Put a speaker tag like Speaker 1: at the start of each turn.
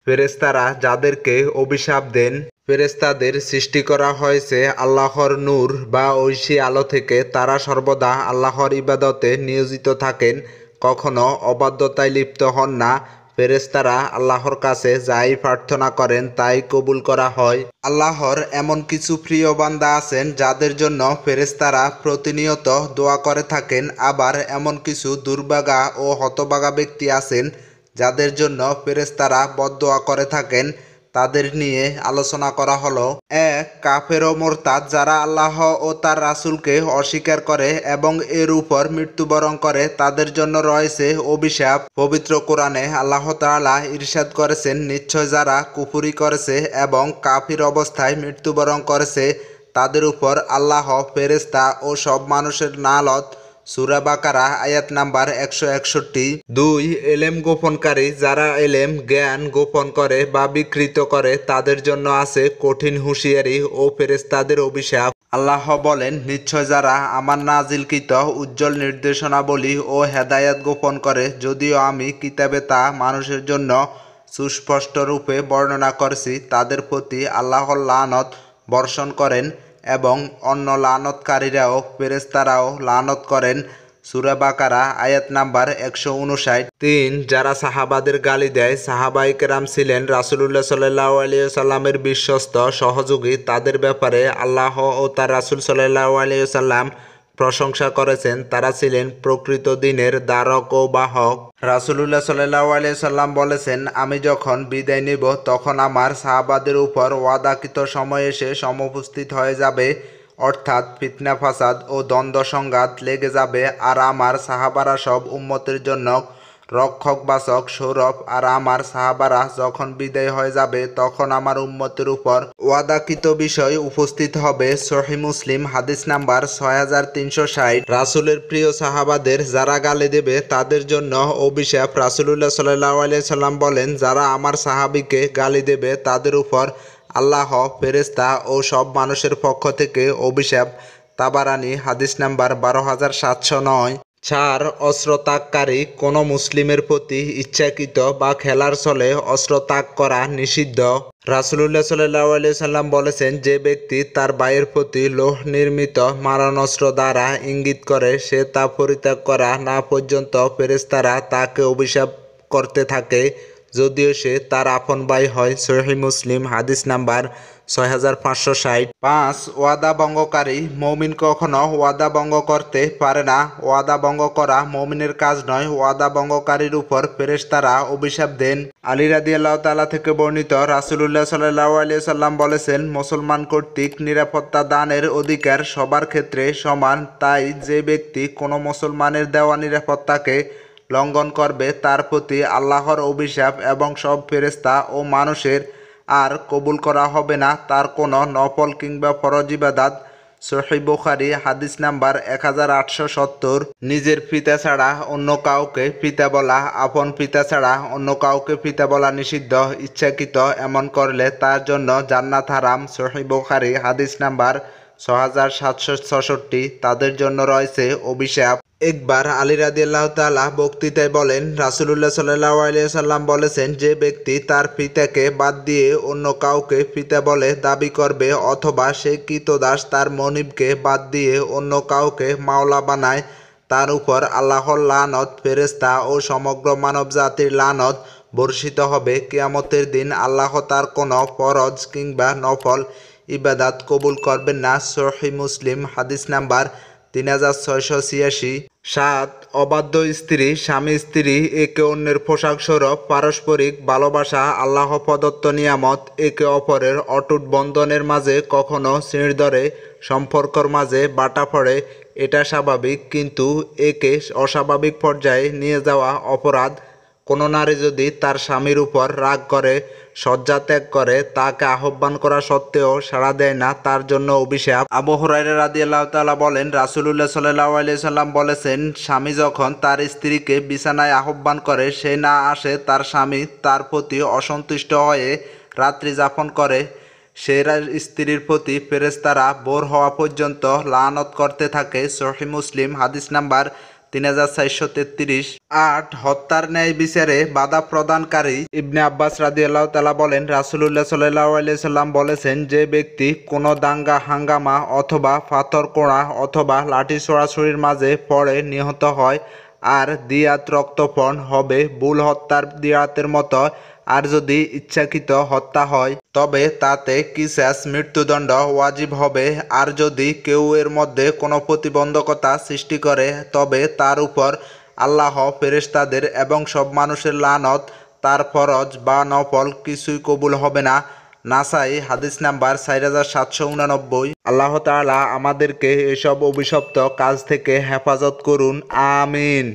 Speaker 1: ফেরেশতারা যাদেরকে অভিশাপ দেন, ফেরেশতাদের সৃষ্টি করা হয়েছে আল্লাহর নূর বা ঐশী আলো থেকে। তারা সর্বদা আল্লাহর ইবাদতে নিয়োজিত থাকেন, কখনো অবাধ্যতায় লিপ্ত হন না। ফেরেশতারা আল্লাহর কাছে যাই প্রার্থনা করেন তাই কবুল করা হয়। আল্লাহর এমন কিছু প্রিয় বান্দা আছেন যাদের জন্য ফেরেশতারা প্রতিনিয়ত দোয়া করে থাকেন। আবার এমন কিছু দুর্ভাগা ও হতভাগা ব্যক্তি আছেন যাদের জন্য ফেরেশতারা বদদোয়া করে থাকেন। তাদের নিয়ে আলোচনা করা হলো। এক, কাফের ও মোরতাদ যারা আল্লাহ ও তার রাসূলকে অস্বীকার করে এবং এর উপর মৃত্যুবরণ করে তাদের জন্য রয়েছে অভিশাপ। পবিত্র কোরআনে আল্লাহ তাআলা ইরশাদ করেছেন, নিশ্চয় যারা কুফরি করেছে এবং কাফির অবস্থায় মৃত্যুবরণ করেছে তাদের উপর আল্লাহ, ফেরেশতা ও সব মানুষের লানত। সূরা বাকারা আয়াত নাম্বার 161। 2, এলেম গোপনকারী যারা এলেম জ্ঞান গোপন করে বা বিকৃত করে তাদের জন্য আছে কঠিন হুঁশিয়ারি ও ফেরেশতাদের অভিশাপ। আল্লাহ বলেন, নিশ্চয় যারা আমার নাজিলকৃত উজ্জ্বল নির্দেশনাবলী ও হেদায়াত গোপন করে, যদিও আমি কিতাবে তা মানুষের জন্য সুস্পষ্ট রূপে বর্ণনা করেছি, তাদের প্রতি আল্লাহর লানত বর্ষণ করেন এবং অন্য লানতকারীরাও ফেরেশতারাও লানত করেন। সূরা বাকারা আয়াত নাম্বার 159। 3, যারা সাহাবাদের গালি দেয়। সাহাবায়ে কেরাম ছিলেন রাসূলুল্লাহ সাল্লাল্লাহু আলাইহি ওয়াসাল্লামের বিশ্বস্ত সহযোগী। তাদের ব্যাপারে আল্লাহ ও তার রাসূল সাল্লাল্লাহু আলাইহি ওয়াসাল্লাম প্রশংসা করেছেন। তারা ছিলেন প্রকৃত দ্বীনের ধারক ও বাহক। রাসূলুল্লাহ সাল্লাল্লাহু আলাইহি ওয়াসাল্লাম বলেছেন, আমি যখন বিদায় নিব তখন আমার সাহাবাদের উপর ওয়াদাকৃত সময় এসে সমুপস্থিত হয়ে যাবে, অর্থাৎ ফিতনা ফাসাদ ও দ্বন্দ্ব সংঘাত লেগে যাবে, আর আমার সাহাবারা সব উম্মতের জন্য রক্ষক বাচক সৌরভ। আর আমার সাহাবারা যখন বিদায় হয়ে যাবে তখন আমার উম্মতের উপর ওয়াদাকৃত বিষয় উপস্থিত হবে। সহিহ মুসলিম হাদিস নাম্বার 6360। রাসূলের প্রিয় সাহাবাদের যারা গালি দেবে তাদের জন্য অভিশাপ। রাসূলুল্লাহ সাল্লাল্লাহু আলাইহি সাল্লাম বলেন, যারা আমার সাহাবীকে গালি দেবে তাদের উপর আল্লাহ, ফেরেশতা ও সব মানুষের পক্ষ থেকে অভিশাপ। তাবারানী হাদিস নাম্বার 12709। 4, অস্ত্র ত্যাগকারী। কোনো মুসলিমের প্রতি ইচ্ছাকৃত বা খেলার ছলে অস্ত্র ত্যাগ করা নিষিদ্ধ। রাসূলুল্লাহ সাল্লাল্লাহু আলাইহি সাল্লাম বলেছেন, যে ব্যক্তি তার ভাইয়ের প্রতি লোহ নির্মিত মারণাস্ত্র দ্বারা ইঙ্গিত করে সে তা পরিত্যাগ করা না পর্যন্ত ফেরেশতারা তাকে অভিশাপ করতে থাকে, যদিও সে তার আপন ভাই হয়। সহিহ মুসলিম হাদিস নাম্বার 6560। 5, ওয়াদা ভঙ্গকারী। মুমিন কখনো ওয়াদা ভঙ্গ করতে পারে না। ওয়াদা ভঙ্গ করা মুমিনের কাজ নয়। ওয়াদা ভঙ্গকারীর উপর ফেরেশতারা অভিশাপ দেন। আলী রাদিয়াল্লাহু তাআলা থেকে বর্ণিত, রাসূলুল্লাহ সাল্লাল্লাহু আলাইহি সাল্লাম বলেছেন, মুসলমান কর্তৃক নিরাপত্তা দানের অধিকার সবার ক্ষেত্রে সমান। তাই যে ব্যক্তি কোনো মুসলমানের দেওয়া নিরাপত্তাকে লঙ্ঘন করবে তার প্রতি আল্লাহর অভিশাপ এবং সব ফেরেশতা ও মানুষের আর কবুল করা হবে না তার কোনো নফল কিংবা ফরজ ইবাদত। সহিহ বুখারী হাদিস নাম্বার 1870। নিজের পিতা ছাড়া অন্য কাউকে পিতা বলা। আপন পিতা ছাড়া অন্য কাউকে পিতা বলা নিষিদ্ধ। ইচ্ছাকৃত এমন করলে তার জন্য জান্নাত হারাম। সহিহ বুখারী হাদিস নাম্বার 6766। তাদের জন্য রয়েছে অভিশাপ। একবার আলী রাদিয়াল্লাহু তাআলা বক্তৃতায় বলেন, রাসূলুল্লাহ সাল্লাল্লাহু আলাইহি ওয়াসাল্লাম বলেছেন, যে ব্যক্তি তার পিতাকে বাদ দিয়ে অন্য কাউকে পিতা বলে দাবি করবে, অথবা সে কৃতদাস তার মনিবকে বাদ দিয়ে অন্য কাউকে মাওলা বানায়, তার উপর আল্লাহর লানত, ফেরেশতা ও সমগ্র মানব জাতির লানত বর্ষিত হবে। কিয়ামতের দিন আল্লাহ তার কোনো ফরজ কিংবা নফল ইবাদত কবুল করবেন না। সহিহ মুসলিম হাদিস নাম্বার 3686। 7, অবাধ্য স্ত্রী। স্বামী স্ত্রী একে অন্যের পোশাক স্বরূপ পারস্পরিক ভালোবাসা আল্লাহ প্রদত্ত নিয়ামত। একে অপরের অটুট বন্ধনের মাঝে কখনো চিড় ধরে, সম্পর্কর মাঝে বাটা পড়ে, এটা স্বাভাবিক, কিন্তু একে অস্বাভাবিক পর্যায়ে নিয়ে যাওয়া অপরাধ। কোনো নারী যদি তার স্বামীর উপর রাগ করে, শয্যা ত্যাগ করে, তাকে আহ্বান করা সত্ত্বেও সাড়া দেয় না, তার জন্য অভিশাপ। আবু হুরায়রা রাদিয়াল্লাহু তাআলা বলেন, রাসূলুল্লাহ সাল্লাল্লাহু আলাইহি সাল্লাম বলেছেন, স্বামী যখন তার স্ত্রীকে বিছানায় আহ্বান করে সে না আসে, তার স্বামী তার প্রতি অসন্তুষ্ট হয়ে রাত্রি যাপন করে, সে স্ত্রীর প্রতি ফেরেশতারা ভোর হওয়া পর্যন্ত লানত করতে থাকে। সহিহ মুসলিম হাদিস নাম্বার 3433। 8 হত্যার ন্যায় বিচারে বাধা প্রদানকারী। ইবনে আব্বাস রাদিয়াল্লাহু তাআলা বলেন, রাসূলুল্লাহ সাল্লাল্লাহু আলাইহি সাল্লাম বলেছেন, যে ব্যক্তি কোনো দাঙ্গা হাঙ্গামা অথবা পাথর কোড়া অথবা লাঠি ছোড়াছুড়ির মাঝে পড়ে নিহত হয় আর দিয়াত রক্তপণ হবে ভুল হত্যার দিয়াতের মতো, আর যদি ইচ্ছাকৃত হত্যা হয় তবে তাতে কিসাস মৃত্যুদণ্ড ওয়াজিব হবে। আর যদি কেউ এর মধ্যে কোনো প্রতিবন্ধকতা সৃষ্টি করে তবে তার উপর আল্লাহ, ফেরেশতাদের এবং সব মানুষের লানত, তার ফরজ বা নফল কিছুই কবুল হবে না। নাসাই হাদিস নাম্বার 4789। আল্লাহ তাআলা আমাদেরকে এসব অভিশপ্ত কাজ থেকে হেফাজত করুন, আমিন।